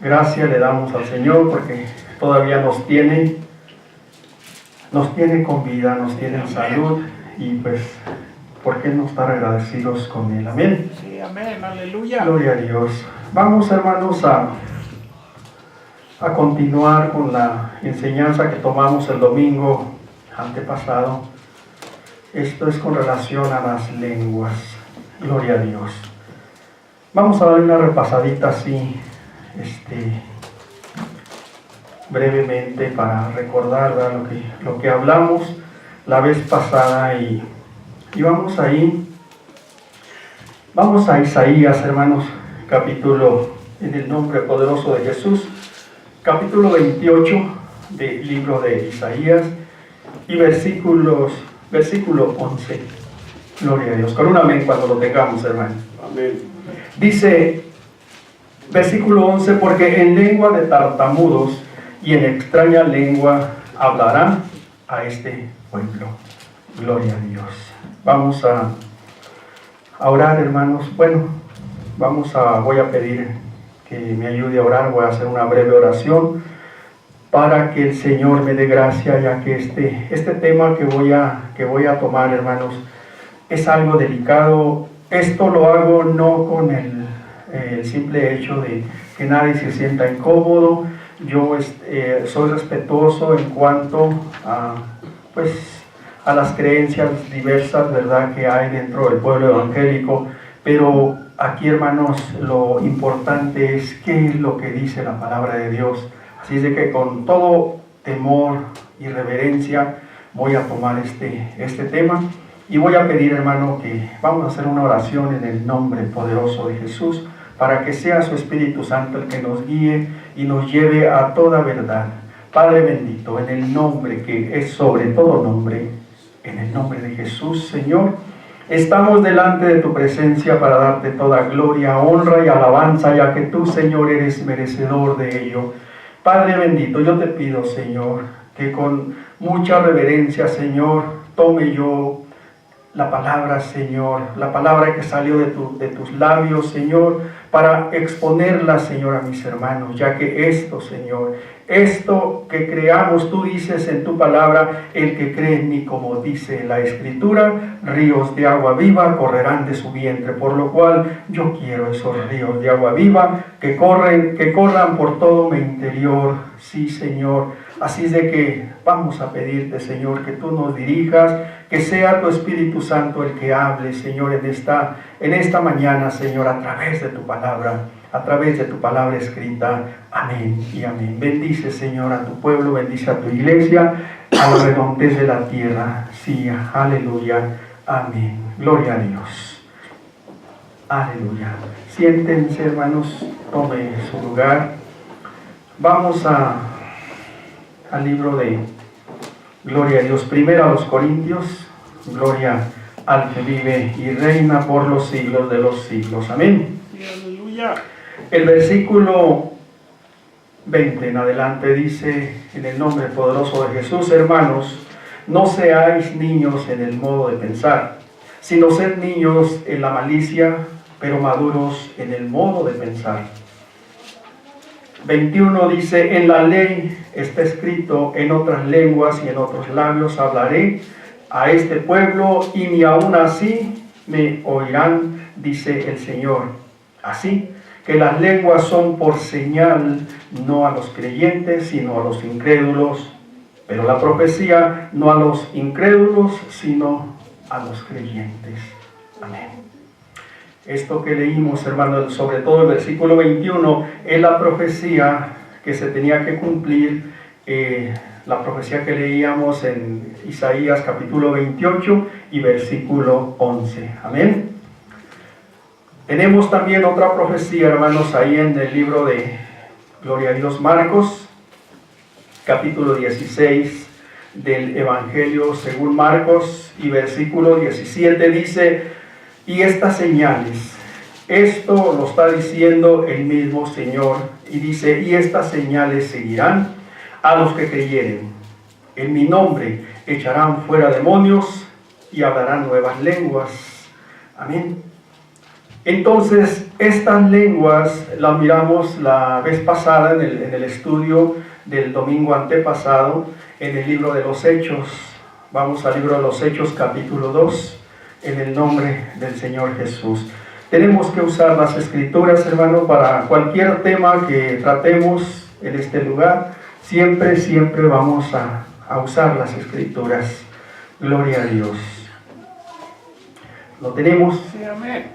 Gracias le damos al Señor porque todavía nos tiene con vida, nos tiene en salud y pues, ¿por qué no estar agradecidos con Él? Amén. Sí, amén, aleluya. Gloria a Dios. Vamos, hermanos, a continuar con la enseñanza que tomamos el domingo antepasado. Esto es con relación a las lenguas. Gloria a Dios. Vamos a darle una repasadita así, brevemente para recordar, ¿verdad?, lo que hablamos la vez pasada y vamos a Isaías, hermanos, capítulo, en el nombre poderoso de Jesús, capítulo 28 del libro de Isaías y versículo 11. Gloria a Dios. Con un amén cuando lo tengamos, hermano. Amén. Dice, versículo 11, porque en lengua de tartamudos y en extraña lengua hablarán a este pueblo. Gloria a Dios. Vamos a orar, hermanos. Bueno, voy a pedir que me ayude a orar. Voy a hacer una breve oración para que el Señor me dé gracia, ya que este tema que voy a tomar, hermanos, es algo delicado. Esto lo hago no con el simple hecho de que nadie se sienta incómodo. Yo soy respetuoso en cuanto a las creencias diversas, ¿verdad?, que hay dentro del pueblo evangélico, pero aquí, hermanos, lo importante es qué es lo que dice la palabra de Dios. Así es de que con todo temor y reverencia voy a tomar este tema y voy a pedir, hermano, que vamos a hacer una oración en el nombre poderoso de Jesús para que sea su Espíritu Santo el que nos guíe y nos lleve a toda verdad. Padre bendito, en el nombre que es sobre todo nombre, en el nombre de Jesús, Señor, estamos delante de tu presencia para darte toda gloria, honra y alabanza, ya que tú, Señor, eres merecedor de ello. Padre bendito, yo te pido, Señor, que con mucha reverencia, Señor, tome yo la palabra, Señor, la palabra que salió de tus labios, Señor, para exponerla, Señor, a mis hermanos, ya que esto, Señor, esto que creamos, tú dices en tu palabra, el que cree en mí, como dice la Escritura, ríos de agua viva correrán de su vientre, por lo cual yo quiero esos ríos de agua viva que corran por todo mi interior, sí, Señor. Así es de que vamos a pedirte, Señor, que tú nos dirijas, que sea tu Espíritu Santo el que hable, Señor, en esta mañana, Señor, a través de tu palabra escrita. Amén y amén. Bendice, Señor, a tu pueblo, bendice a tu iglesia, a la redondez de la tierra. Sí, aleluya, amén. Gloria a Dios. Aleluya. Siéntense, hermanos, tome su lugar. Vamos al libro de Gloria a Dios, primero a los Corintios, gloria al que vive y reina por los siglos de los siglos. Amén. Aleluya. El versículo 20 en adelante dice, en el nombre poderoso de Jesús, hermanos, no seáis niños en el modo de pensar, sino sed niños en la malicia, pero maduros en el modo de pensar. 21 dice, en la ley está escrito, en otras lenguas y en otros labios hablaré a este pueblo, y ni aun así me oirán, dice el Señor. Así que las lenguas son por señal, no a los creyentes, sino a los incrédulos, pero la profecía no a los incrédulos, sino a los creyentes. Amén. Esto que leímos, hermanos, sobre todo el versículo 21, es la profecía que se tenía que cumplir, la profecía que leíamos en Isaías capítulo 28 y versículo 11. Amén. Tenemos también otra profecía, hermanos, ahí en el libro de Gloria a Dios, Marcos, capítulo 16 del Evangelio según Marcos y versículo 17 dice, y estas señales, esto lo está diciendo el mismo Señor, y dice, y estas señales seguirán a los que creyeren. En mi nombre echarán fuera demonios y hablarán nuevas lenguas. Amén. Entonces, estas lenguas las miramos la vez pasada en el estudio del domingo antepasado en el libro de los Hechos. Vamos al libro de los Hechos capítulo 2 en el nombre del Señor Jesús. Tenemos que usar las escrituras, hermano, para cualquier tema que tratemos en este lugar. Siempre vamos a usar las escrituras. Gloria a Dios. ¿Lo tenemos? Sí, amén.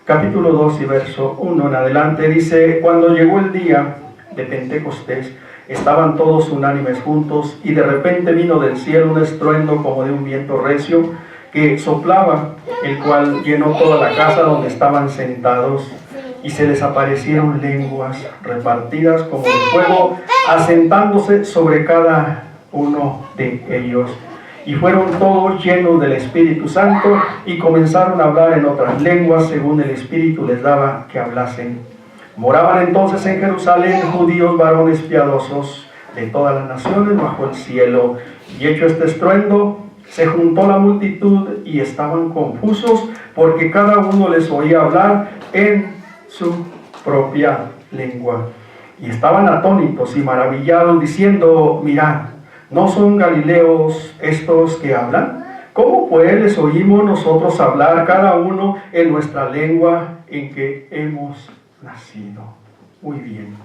Capítulo 2 y verso 1 en adelante dice: cuando llegó el día de Pentecostés, estaban todos unánimes juntos, y de repente vino del cielo un estruendo como de un viento recio que soplaba, el cual llenó toda la casa donde estaban sentados, y se les aparecieron lenguas repartidas como de fuego, asentándose sobre cada uno de ellos. Y fueron todos llenos del Espíritu Santo y comenzaron a hablar en otras lenguas según el Espíritu les daba que hablasen. Moraban entonces en Jerusalén judíos varones piadosos de todas las naciones bajo el cielo. Y hecho este estruendo, se juntó la multitud y estaban confusos porque cada uno les oía hablar en su propia lengua. Y estaban atónitos y maravillados diciendo: mirad, ¿no son galileos estos que hablan? ¿Cómo pues les oímos nosotros hablar cada uno en nuestra lengua en que hemos nacido? Muy bien.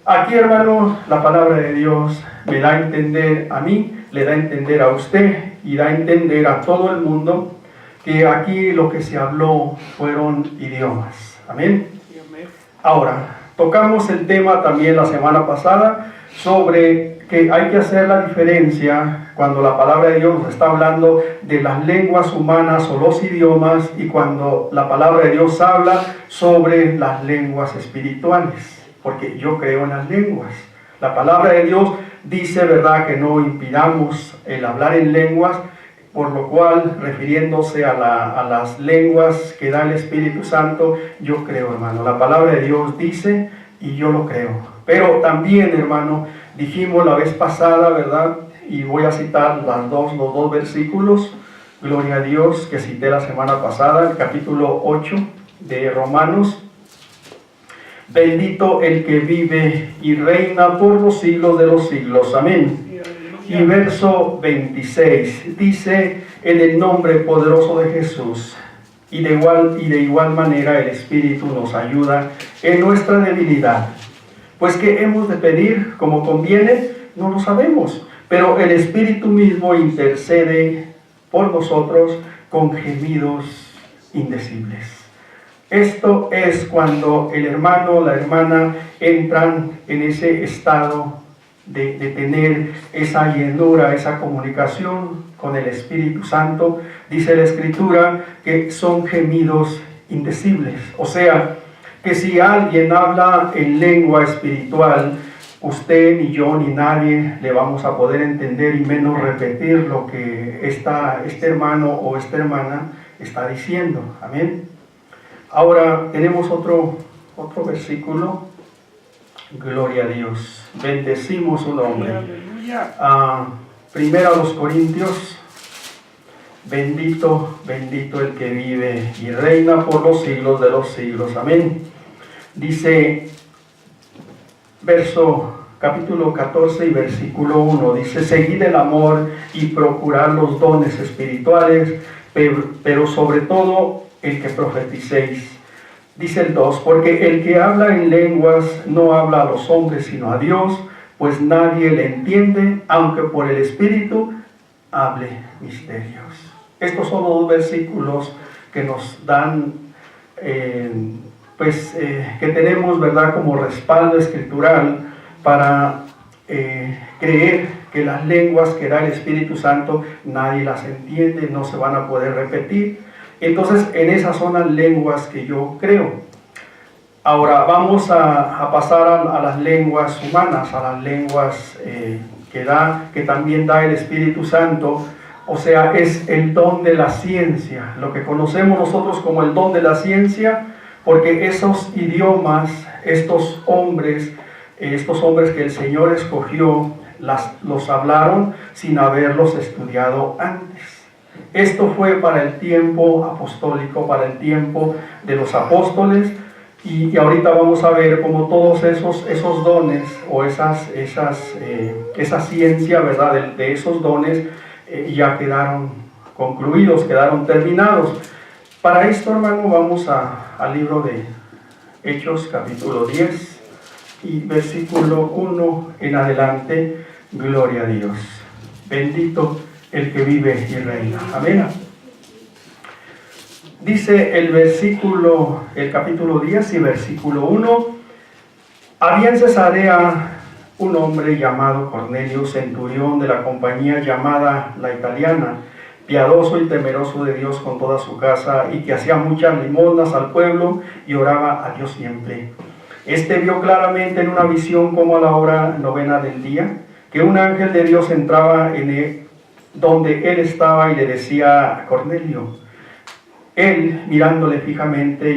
Aquí, hermano, la palabra de Dios me da a entender a mí, le da a entender a usted y da a entender a todo el mundo que aquí lo que se habló fueron idiomas. Amén. Sí, amén. Ahora, tocamos el tema también la semana pasada sobre que hay que hacer la diferencia cuando la palabra de Dios nos está hablando de las lenguas humanas o los idiomas, y cuando la palabra de Dios habla sobre las lenguas espirituales, porque yo creo en las lenguas. La palabra de Dios dice, ¿verdad?, que no impidamos el hablar en lenguas, por lo cual, refiriéndose a las lenguas que da el Espíritu Santo, yo creo, hermano. La palabra de Dios dice y yo lo creo. Pero también, hermano, dijimos la vez pasada, ¿verdad? Y voy a citar los dos versículos, gloria a Dios, que cité la semana pasada, el capítulo 8 de Romanos. Bendito el que vive y reina por los siglos de los siglos. Amén. Y verso 26 dice: en el nombre poderoso de Jesús, y de igual manera el Espíritu nos ayuda en nuestra debilidad. Pues que hemos de pedir como conviene, no lo sabemos, pero el Espíritu mismo intercede por nosotros con gemidos indecibles. Esto es cuando el hermano o la hermana entran en ese estado de tener esa llenura, esa comunicación con el Espíritu Santo. Dice la Escritura que son gemidos indecibles. O sea, que si alguien habla en lengua espiritual, usted, ni yo, ni nadie le vamos a poder entender, y menos repetir lo que este hermano o esta hermana está diciendo. Amén. Ahora tenemos otro versículo. Gloria a Dios. Bendecimos su nombre. Aleluya. Primera a los Corintios. Bendito el que vive y reina por los siglos de los siglos. Amén. Dice, capítulo 14 y versículo 1, dice: seguid el amor y procurad los dones espirituales, pero sobre todo el que profeticéis. Dice el 2, porque el que habla en lenguas no habla a los hombres sino a Dios, pues nadie le entiende, aunque por el Espíritu hable misterios. Estos son los dos versículos que nos dan, que tenemos, ¿verdad?, como respaldo escritural para creer que las lenguas que da el Espíritu Santo nadie las entiende, no se van a poder repetir. Entonces, en esas son las lenguas que yo creo. Ahora vamos a pasar a las lenguas humanas, a las lenguas que también da el Espíritu Santo. O sea, es el don de la ciencia, lo que conocemos nosotros como el don de la ciencia, porque esos idiomas, estos hombres que el Señor escogió, los hablaron sin haberlos estudiado antes. Esto fue para el tiempo apostólico, para el tiempo de los apóstoles, Y ahorita vamos a ver cómo todos esos dones o esa ciencia, ¿verdad? De esos dones ya quedaron concluidos, quedaron terminados. Para esto, hermano, vamos al libro de Hechos, capítulo 10 y versículo 1 en adelante. Gloria a Dios. Bendito el que vive y reina. Amén. Dice el capítulo 10 y versículo 1: había en Cesarea un hombre llamado Cornelio, centurión de la compañía llamada La Italiana, piadoso y temeroso de Dios con toda su casa, y que hacía muchas limosnas al pueblo y oraba a Dios siempre. Este vio claramente en una visión, como a la hora 9 del día, que un ángel de Dios entraba en él, donde él estaba, y le decía: Cornelio. Él, mirándole fijamente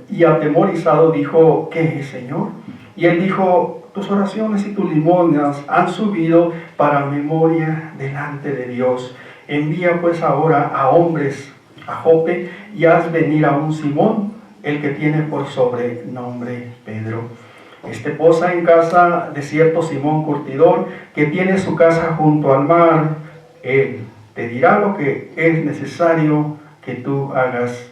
y atemorizado, dijo: ¿qué es, Señor? Y él dijo: tus oraciones y tus limosnas han subido para memoria delante de Dios. Envía pues ahora a hombres a Jope y haz venir a un Simón, el que tiene por sobrenombre Pedro. Este posa en casa de cierto Simón curtidor, que tiene su casa junto al mar. Él te dirá lo que es necesario que tú hagas.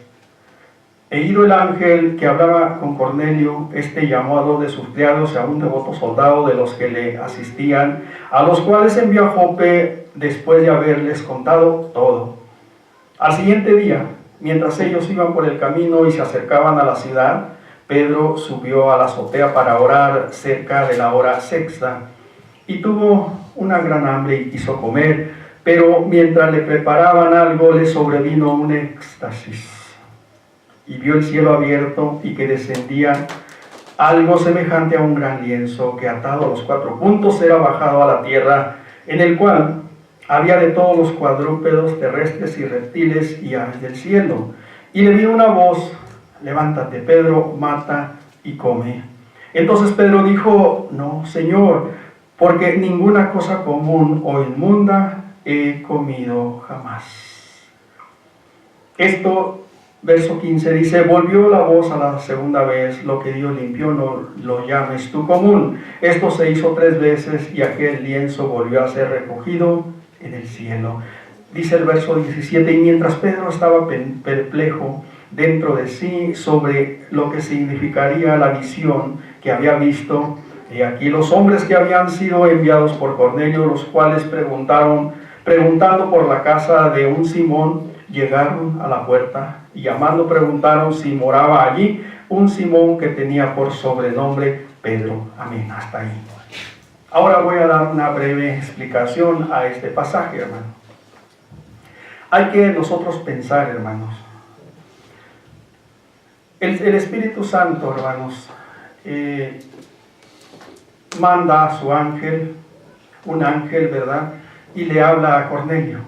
E ido el ángel que hablaba con Cornelio, este llamó a 2 de sus criados y a un devoto soldado de los que le asistían, a los cuales envió a Jope después de haberles contado todo. Al siguiente día, mientras ellos iban por el camino y se acercaban a la ciudad, Pedro subió a la azotea para orar cerca de la hora sexta, y tuvo una gran hambre y quiso comer, pero mientras le preparaban algo, le sobrevino un éxtasis, y vio el cielo abierto y que descendía algo semejante a un gran lienzo, que atado a los 4 puntos era bajado a la tierra, en el cual había de todos los cuadrúpedos terrestres y reptiles y aves del cielo. Y le vino una voz: levántate, Pedro, mata y come. Entonces Pedro dijo: no, Señor, porque ninguna cosa común o inmunda he comido jamás. Esto, verso 15 dice: volvió la voz a la segunda vez: lo que Dios limpió no lo llames tú común. Esto se hizo 3 veces y aquel lienzo volvió a ser recogido en el cielo. Dice el verso 17: y mientras Pedro estaba perplejo dentro de sí sobre lo que significaría la visión que había visto, y aquí los hombres que habían sido enviados por Cornelio, los cuales preguntando por la casa de un Simón, llegaron a la puerta y llamando preguntaron si moraba allí un Simón que tenía por sobrenombre Pedro. Amén. Hasta ahí. Ahora voy a dar una breve explicación a este pasaje, hermano. Hay que nosotros pensar, hermanos. El Espíritu Santo, hermanos, manda a su ángel, un ángel, ¿verdad? Y le habla a Cornelio.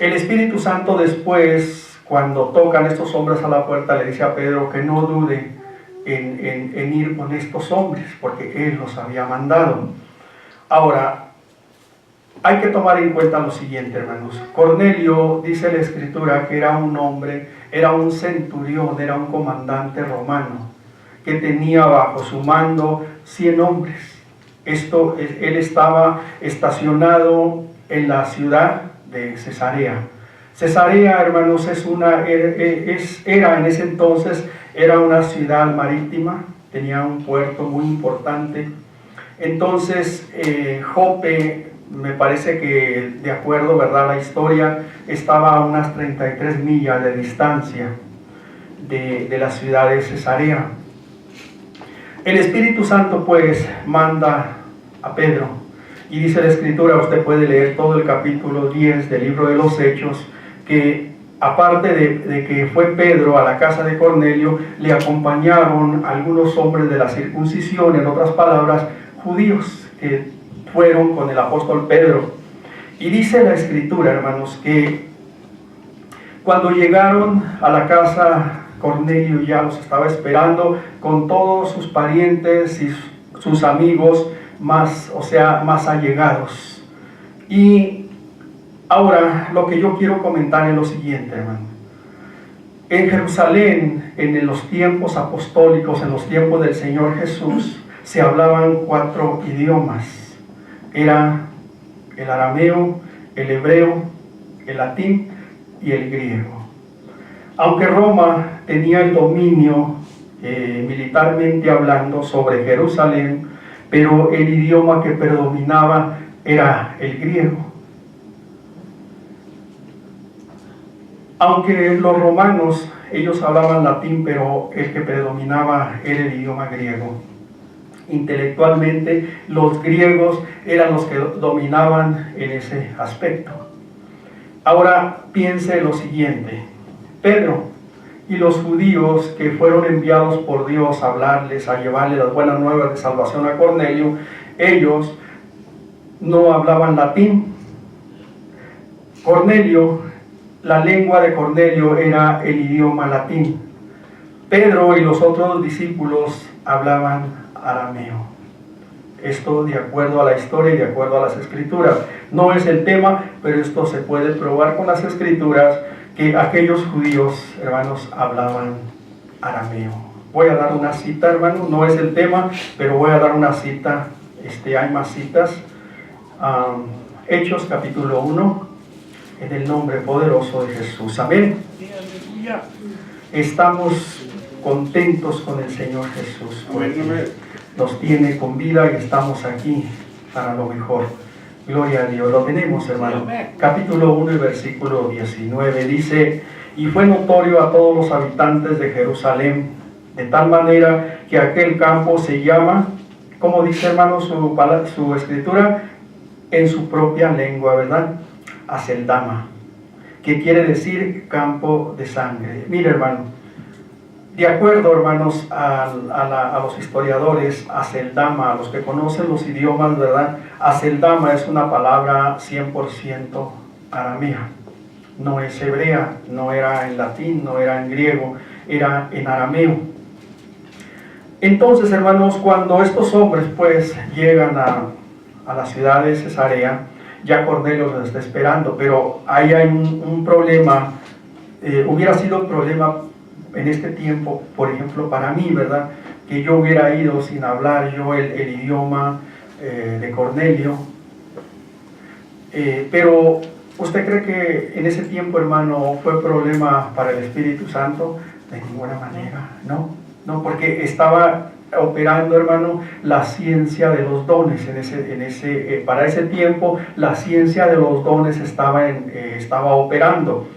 El Espíritu Santo después, cuando tocan estos hombres a la puerta, le dice a Pedro que no dude en ir con estos hombres, porque él los había mandado. Ahora, hay que tomar en cuenta lo siguiente, hermanos. Cornelio, dice la Escritura, que era un hombre, era un centurión, era un comandante romano, que tenía bajo su mando 100 hombres. Él estaba estacionado en la ciudad de Cesarea. Cesarea, hermanos, era en ese entonces, era una ciudad marítima, tenía un puerto muy importante. Entonces, Jope, me parece que, de acuerdo, ¿verdad?, la historia, estaba a unas 33 millas de distancia de la ciudad de Cesarea. El Espíritu Santo, pues, manda a Pedro, y dice la Escritura, usted puede leer todo el capítulo 10 del libro de los Hechos, que aparte de que fue Pedro a la casa de Cornelio, le acompañaron algunos hombres de la circuncisión, en otras palabras, judíos, que fueron con el apóstol Pedro. Y dice la Escritura, hermanos, que cuando llegaron a la casa, Cornelio ya los estaba esperando con todos sus parientes y sus amigos más allegados. Y ahora lo que yo quiero comentar es lo siguiente, hermano. En Jerusalén, en los tiempos apostólicos, en los tiempos del Señor Jesús, se hablaban 4 idiomas. Era el arameo, el hebreo, el latín y el griego. Aunque Roma tenía el dominio militarmente hablando sobre Jerusalén, pero el idioma que predominaba era el griego. Aunque los romanos, ellos hablaban latín, pero el que predominaba era el idioma griego. Intelectualmente, los griegos eran los que dominaban en ese aspecto. Ahora piense lo siguiente: Pedro y los judíos que fueron enviados por Dios a hablarles, a llevarles las buenas nuevas de salvación a Cornelio, ellos no hablaban latín. La lengua de Cornelio era el idioma latín. Pedro y los otros discípulos hablaban arameo. Esto de acuerdo a la historia y de acuerdo a las escrituras. No es el tema, pero esto se puede probar con las escrituras, que aquellos judíos, hermanos, hablaban arameo. Voy a dar una cita, hermano, no es el tema, pero voy a dar una cita. Hay más citas. Hechos capítulo 1, en el nombre poderoso de Jesús. Amén. Aleluya. Estamos contentos con el Señor Jesús, porque Amén. nos tiene con vida y estamos aquí para lo mejor. Gloria a Dios. Lo tenemos, hermano. Amén. Capítulo 1 y versículo 19 dice: y fue notorio a todos los habitantes de Jerusalén, de tal manera que aquel campo se llama, como dice, hermano, su escritura, en su propia lengua, ¿verdad? Aceldama, que quiere decir campo de sangre. Mire, hermano, de acuerdo, hermanos, a los historiadores, Aceldama, a los que conocen los idiomas, ¿verdad? Aceldama es una palabra 100% aramea. No es hebrea, no era en latín, no era en griego, era en arameo. Entonces, hermanos, cuando estos hombres pues llegan a la ciudad de Cesarea, ya Cornelio los está esperando, pero ahí hay un problema. Hubiera sido un problema en este tiempo, por ejemplo, para mí, ¿verdad? Que yo hubiera ido sin hablar yo el idioma de Cornelio. Pero, ¿usted cree que en ese tiempo, hermano, fue problema para el Espíritu Santo? De ninguna manera, ¿no? No, porque estaba operando, hermano, la ciencia de los dones. Para ese tiempo, la ciencia de los dones estaba operando.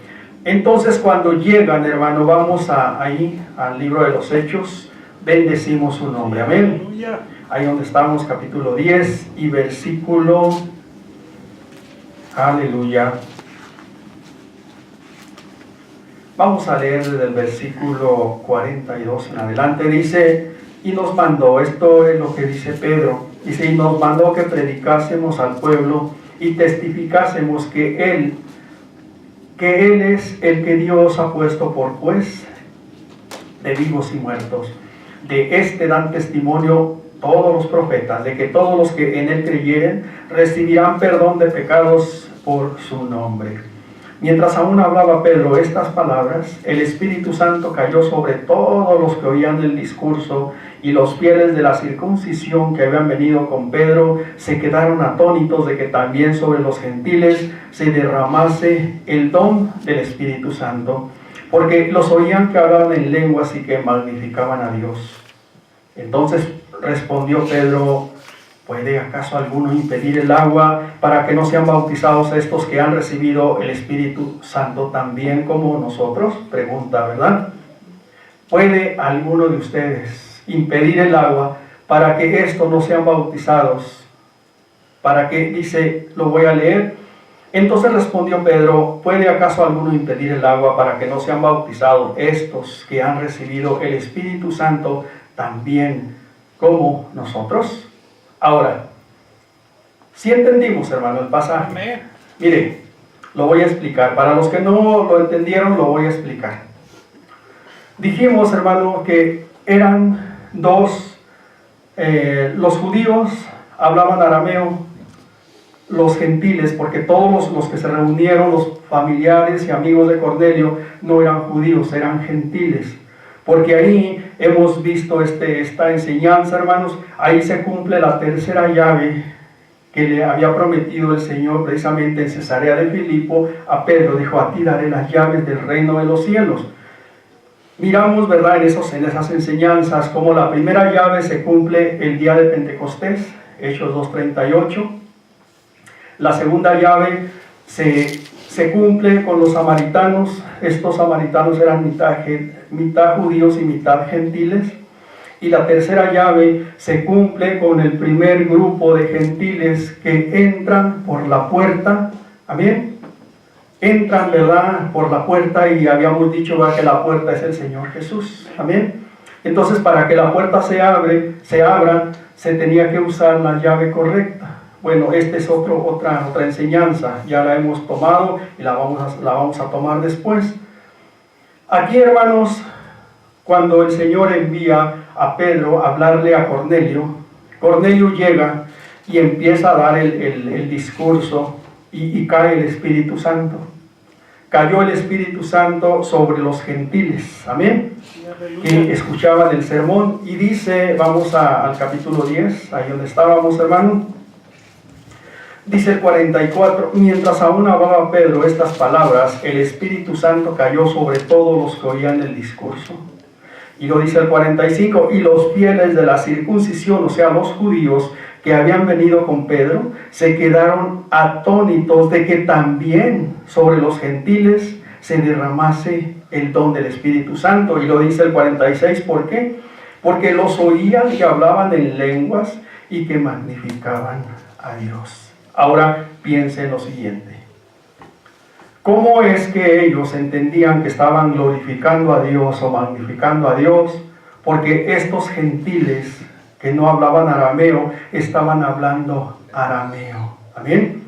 Entonces, cuando llegan, hermano, vamos ahí al libro de los Hechos, bendecimos su nombre, amén. Aleluya. Ahí donde estamos, capítulo 10 y versículo, aleluya. Vamos a leer desde el versículo 42 en adelante. Dice: y nos mandó, esto es lo que dice Pedro, dice: y nos mandó que predicásemos al pueblo y testificásemos que Él es el que Dios ha puesto por juez de vivos y muertos. De este dan testimonio todos los profetas, de que todos los que en Él creyeren recibirán perdón de pecados por su nombre. Mientras aún hablaba Pedro estas palabras, el Espíritu Santo cayó sobre todos los que oían el discurso, y los fieles de la circuncisión que habían venido con Pedro se quedaron atónitos de que también sobre los gentiles se derramase el don del Espíritu Santo, porque los oían que hablaban en lenguas y que magnificaban a Dios. Entonces respondió Pedro: ¿puede acaso alguno impedir el agua para que no sean bautizados estos que han recibido el Espíritu Santo también como nosotros? Pregunta, ¿verdad? ¿Puede alguno de ustedes impedir el agua para que estos no sean bautizados? ¿Para qué? Dice, lo voy a leer. Entonces respondió Pedro: ¿puede acaso alguno impedir el agua para que no sean bautizados estos que han recibido el Espíritu Santo también como nosotros? Ahora, si entendimos, hermano, el pasaje. Amén. Mire, lo voy a explicar. Para los que no lo entendieron, lo voy a explicar. Dijimos, hermano, que eran dos. Los judíos hablaban arameo los gentiles, porque todos los que se reunieron, los familiares y amigos de Cornelio, no eran judíos, eran gentiles. Porque ahí hemos visto esta enseñanza, hermanos, ahí se cumple la tercera llave que le había prometido el Señor precisamente en Cesarea de Filipo a Pedro. Dijo: a ti daré las llaves del reino de los cielos. Miramos, ¿verdad?, en esas enseñanzas, como la primera llave se cumple el día de Pentecostés, Hechos 2:38. La segunda llave se cumple con los samaritanos. Estos samaritanos eran mitad judíos y mitad gentiles. Y la tercera llave se cumple con el primer grupo de gentiles que entran por la puerta. Amén. Entran, ¿verdad?, por la puerta, y habíamos dicho, ¿verdad?, que la puerta es el Señor Jesús. Amén. Entonces, para que la puerta se abra, se tenía que usar la llave correcta. Bueno, esta es otra enseñanza, ya la hemos tomado y la vamos a tomar después. Aquí, hermanos, cuando el Señor envía a Pedro a hablarle a Cornelio, Cornelio llega y empieza a dar el discurso, y cae el Espíritu Santo. Cayó el Espíritu Santo sobre los gentiles, amén, que escuchaban el sermón. Y dice, vamos al capítulo 10, ahí donde estábamos, hermano. Dice el 44: mientras aún hablaba Pedro estas palabras, el Espíritu Santo cayó sobre todos los que oían el discurso. Y lo dice el 45: y los fieles de la circuncisión, o sea, los judíos que habían venido con Pedro, se quedaron atónitos de que también sobre los gentiles se derramase el don del Espíritu Santo. Y lo dice el 46, ¿por qué? Porque los oían que hablaban en lenguas y que magnificaban a Dios. Ahora piense en lo siguiente: ¿cómo es que ellos entendían que estaban glorificando a Dios o magnificando a Dios? Porque estos gentiles que no hablaban arameo estaban hablando arameo. Amén.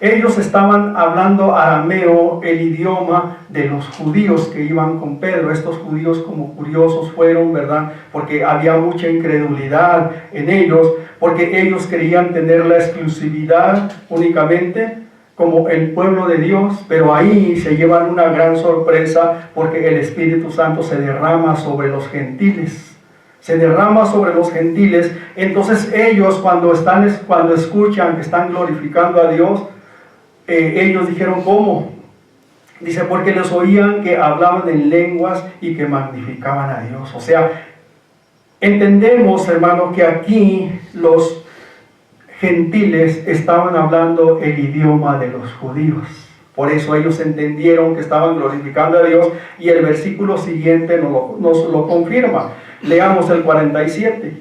Ellos estaban hablando arameo, el idioma de los judíos que iban con Pedro. Estos judíos, como curiosos fueron, ¿verdad?, porque había mucha incredulidad en ellos, porque ellos creían tener la exclusividad únicamente como el pueblo de Dios, pero ahí se llevan una gran sorpresa, porque el Espíritu Santo se derrama sobre los gentiles. Se derrama sobre los gentiles. Entonces ellos, cuando escuchan que están glorificando a Dios, ellos dijeron: ¿cómo? Dice: porque les oían que hablaban en lenguas y que magnificaban a Dios. O sea, entendemos, hermano, que aquí los gentiles estaban hablando el idioma de los judíos. Por eso ellos entendieron que estaban glorificando a Dios, y el versículo siguiente nos lo confirma. Leamos el 47.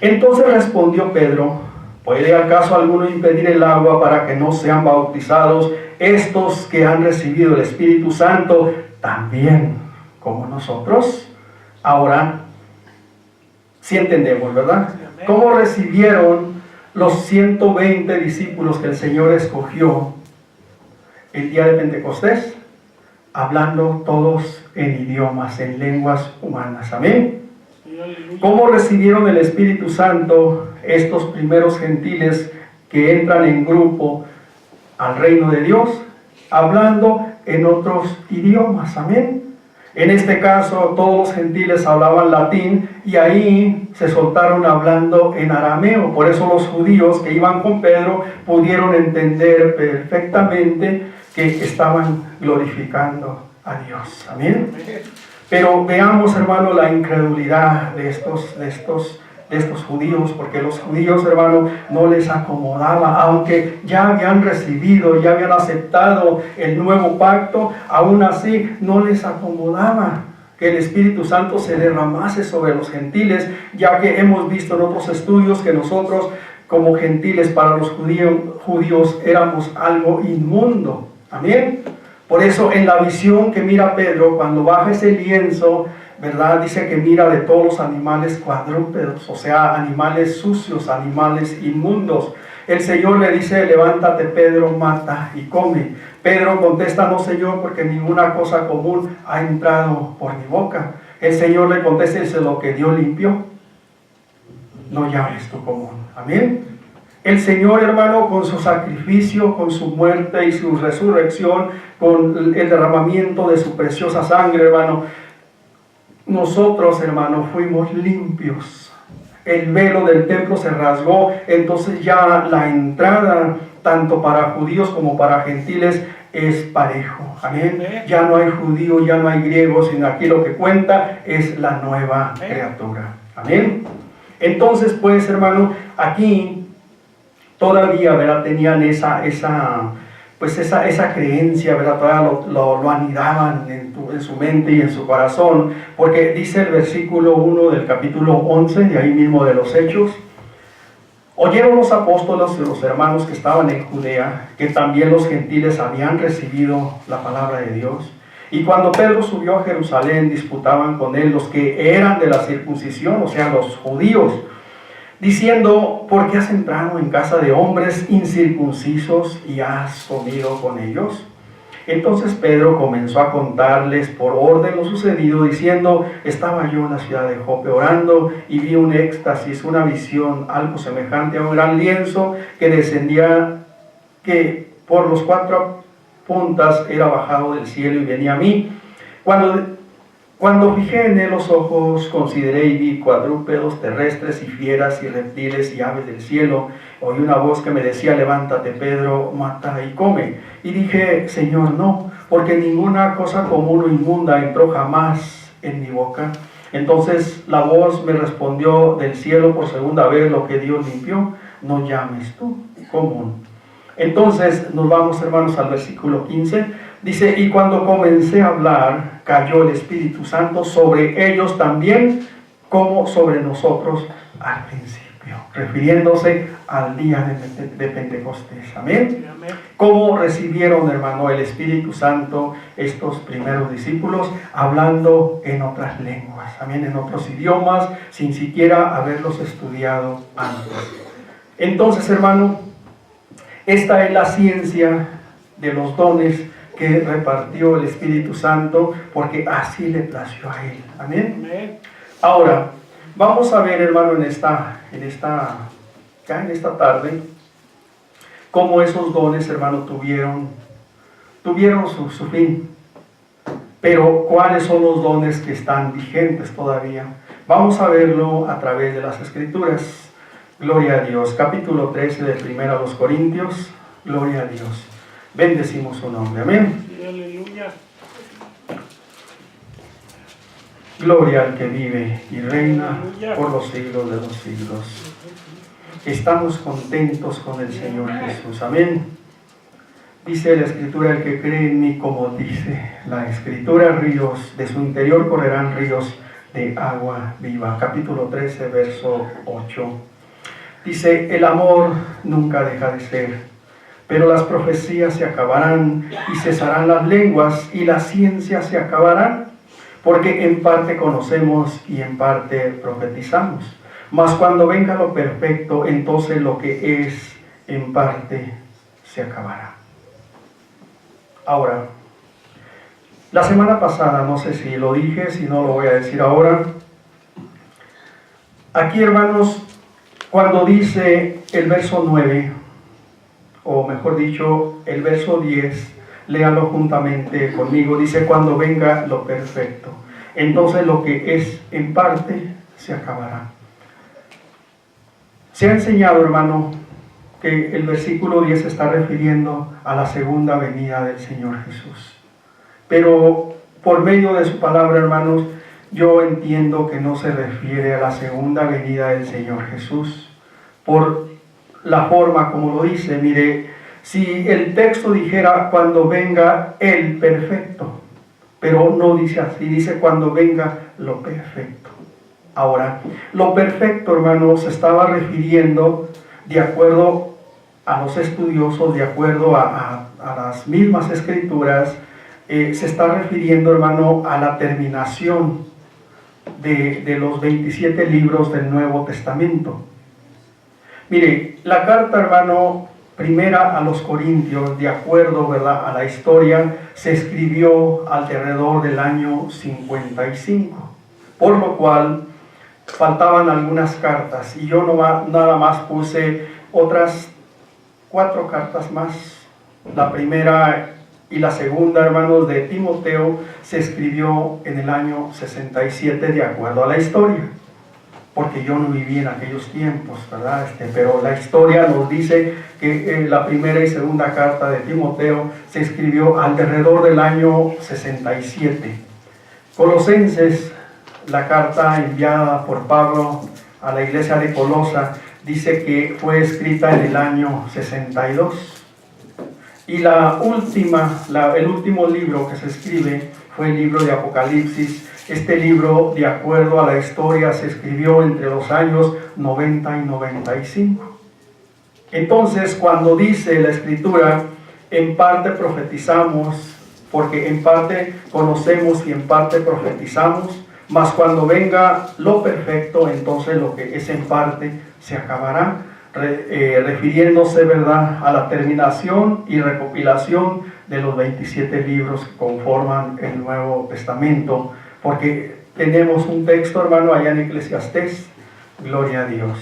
Entonces respondió Pedro: ¿puede acaso alguno impedir el agua para que no sean bautizados estos que han recibido el Espíritu Santo también como nosotros? Ahora sí entendemos, ¿verdad? ¿Cómo recibieron los 120 discípulos que el Señor escogió el día de Pentecostés? Hablando todos en idiomas, en lenguas humanas. Amén. ¿Cómo recibieron el Espíritu Santo estos primeros gentiles que entran en grupo al reino de Dios? Hablando en otros idiomas. Amén. En este caso, todos los gentiles hablaban latín, y ahí se soltaron hablando en arameo. Por eso los judíos que iban con Pedro pudieron entender perfectamente que estaban glorificando a Dios. Amén. Pero veamos, hermano, la incredulidad de estos judíos, porque los judíos, hermano, no les acomodaba, aunque ya habían recibido, ya habían aceptado el nuevo pacto, aún así no les acomodaba que el Espíritu Santo se derramase sobre los gentiles, ya que hemos visto en otros estudios que nosotros como gentiles para los judíos éramos algo inmundo. Amén. Por eso en la visión que mira Pedro, cuando baja ese lienzo, ¿verdad?, dice que mira de todos los animales cuadrúpedos, o sea, animales sucios, animales inmundos. El Señor le dice: levántate, Pedro, mata y come. Pedro contesta: no, Señor, porque ninguna cosa común ha entrado por mi boca. El Señor le contesta y dice: lo que Dios limpió, no llames tú común. Amén. El Señor, hermano, con su sacrificio, con su muerte y su resurrección, con el derramamiento de su preciosa sangre, hermano, nosotros, hermano, fuimos limpios. El velo del templo se rasgó, entonces ya la entrada, tanto para judíos como para gentiles, es parejo. Amén. Ya no hay judío, ya no hay griego, sino aquí lo que cuenta es la nueva criatura. Amén. Entonces, pues, hermano, aquí todavía, ¿verdad?, tenían esa creencia, ¿verdad?, todavía lo anidaban en su mente y en su corazón, porque dice el versículo 1 del capítulo 11, de ahí mismo de los Hechos: oyeron los apóstoles y los hermanos que estaban en Judea, que también los gentiles habían recibido la palabra de Dios. Y cuando Pedro subió a Jerusalén, disputaban con él los que eran de la circuncisión, o sea, los judíos, diciendo: ¿por qué has entrado en casa de hombres incircuncisos y has comido con ellos? Entonces Pedro comenzó a contarles por orden lo sucedido, diciendo: estaba yo en la ciudad de Jope orando y vi un éxtasis, una visión, algo semejante a un gran lienzo que descendía, que por los 4 puntas era bajado del cielo y venía a mí. Cuando fijé en él los ojos, consideré y vi cuadrúpedos, terrestres y fieras y reptiles y aves del cielo. Oí una voz que me decía: levántate, Pedro, mata y come. Y dije: Señor, no, porque ninguna cosa común o inmunda entró jamás en mi boca. Entonces la voz me respondió del cielo por segunda vez: lo que Dios limpió, no llames tú común. Entonces nos vamos, hermanos, al versículo 15. Dice: y cuando comencé a hablar, cayó el Espíritu Santo sobre ellos también, como sobre nosotros al principio, refiriéndose al día de Pentecostés. Amén. ¿Cómo recibieron, hermano, el Espíritu Santo estos primeros discípulos? Hablando en otras lenguas, amén, en otros idiomas, sin siquiera haberlos estudiado antes. Entonces, hermano, esta es la ciencia de los dones que repartió el Espíritu Santo, porque así le plació a él. Amén. Ahora, vamos a ver, hermano, en esta tarde, cómo esos dones, hermano, tuvieron su fin. Pero, ¿cuáles son los dones que están vigentes todavía? Vamos a verlo a través de las Escrituras. Gloria a Dios. Capítulo 13 de 1 Corintios. Gloria a Dios. Bendecimos su nombre. Amén. Aleluya. Gloria al que vive y reina por los siglos de los siglos. Estamos contentos con el Señor Jesús. Amén. Dice la Escritura: el que cree en mí, como dice la Escritura, ríos de su interior correrán ríos de agua viva. Capítulo 13, verso 8. Dice: el amor nunca deja de ser, pero las profecías se acabarán y cesarán las lenguas y la ciencia se acabará, porque en parte conocemos y en parte profetizamos. Mas cuando venga lo perfecto, entonces lo que es en parte se acabará. Ahora, la semana pasada, no sé si lo dije, si no lo voy a decir ahora. Aquí, hermanos, cuando dice el verso 9, o mejor dicho, el verso 10, léalo juntamente conmigo. Dice: cuando venga lo perfecto, entonces lo que es en parte se acabará. Se ha enseñado, hermano, que el versículo 10 se está refiriendo a la segunda venida del Señor Jesús. Pero por medio de su palabra, hermanos, yo entiendo que no se refiere a la segunda venida del Señor Jesús, por la forma como lo dice. Mire, si el texto dijera cuando venga el perfecto, pero no dice así, dice cuando venga lo perfecto. Ahora, lo perfecto, hermanos, se estaba refiriendo, de acuerdo a los estudiosos, de acuerdo a las mismas Escrituras, se está refiriendo, hermano, a la terminación de los 27 libros del Nuevo Testamento. Mire, la carta, hermano, primera a los Corintios, de acuerdo, ¿verdad?, a la historia, se escribió alrededor del año 55, por lo cual faltaban algunas cartas, y yo nada más puse otras 4 cartas más. La primera y la segunda, hermanos, de Timoteo se escribió en el año 67 de acuerdo a la historia, porque yo no viví en aquellos tiempos, ¿verdad? Pero la historia nos dice que la primera y segunda carta de Timoteo se escribió alrededor del año 67. Colosenses, la carta enviada por Pablo a la iglesia de Colosa, dice que fue escrita en el año 62. Y el último libro que se escribe fue el libro de Apocalipsis. Este libro, de acuerdo a la historia, se escribió entre los años 90 y 95. Entonces, cuando dice la Escritura, en parte profetizamos, porque en parte conocemos y en parte profetizamos, mas cuando venga lo perfecto, entonces lo que es en parte se acabará, refiriéndose, ¿verdad?, a la terminación y recopilación de los 27 libros que conforman el Nuevo Testamento, porque tenemos un texto, hermano, allá en Eclesiastés, gloria a Dios.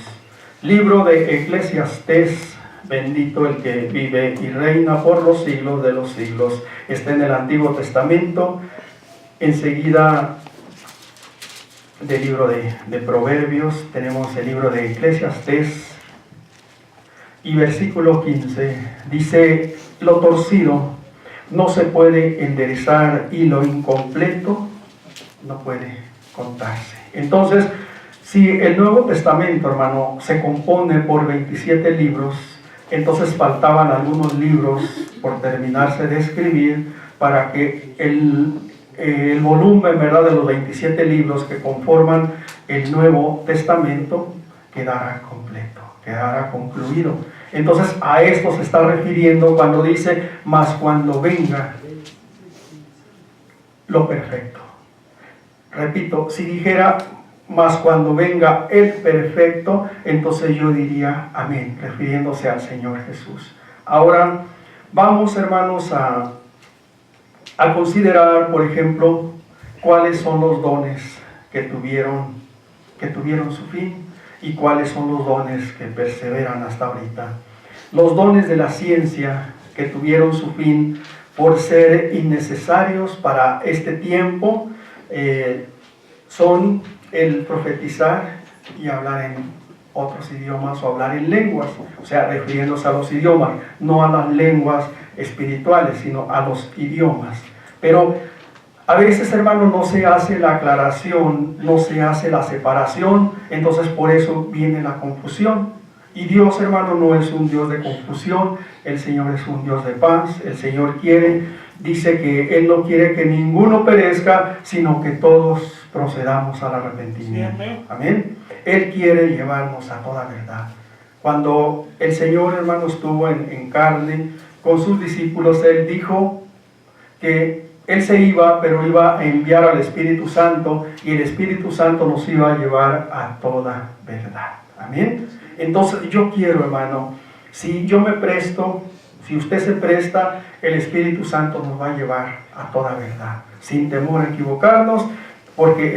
Libro de Eclesiastés, bendito el que vive y reina por los siglos de los siglos. Está en el Antiguo Testamento, enseguida del libro de Proverbios, tenemos el libro de Eclesiastés, y versículo 15, dice, lo torcido no se puede enderezar y lo incompleto no puede contarse. Entonces, si el Nuevo Testamento, hermano, se compone por 27 libros, entonces faltaban algunos libros por terminarse de escribir para que el volumen, ¿verdad?, de los 27 libros que conforman el Nuevo Testamento quedara completo, quedara concluido. Entonces a esto se está refiriendo cuando dice, mas cuando venga lo perfecto. Repito, si dijera, mas cuando venga el perfecto, entonces yo diría amén, refiriéndose al Señor Jesús. Ahora vamos, hermanos, a considerar, por ejemplo, cuáles son los dones que tuvieron su fin y cuáles son los dones que perseveran hasta ahorita. Los dones de la ciencia que tuvieron su fin por ser innecesarios para este tiempo son el profetizar y hablar en otros idiomas o hablar en lenguas, o sea, refiriéndose a los idiomas, no a las lenguas espirituales, sino a los idiomas. Pero a veces, hermano, no se hace la aclaración, no se hace la separación, entonces por eso viene la confusión. Y Dios, hermano, no es un Dios de confusión, el Señor es un Dios de paz. El Señor dice que Él no quiere que ninguno perezca, sino que todos procedamos al arrepentimiento. Sí, amén. Él quiere llevarnos a toda verdad. Cuando el Señor, hermano, estuvo en carne con sus discípulos, Él dijo que Él se iba, pero iba a enviar al Espíritu Santo, y el Espíritu Santo nos iba a llevar a toda verdad. Amén. Entonces yo quiero, hermano, si yo me presto, si usted se presta, el Espíritu Santo nos va a llevar a toda verdad, sin temor a equivocarnos, porque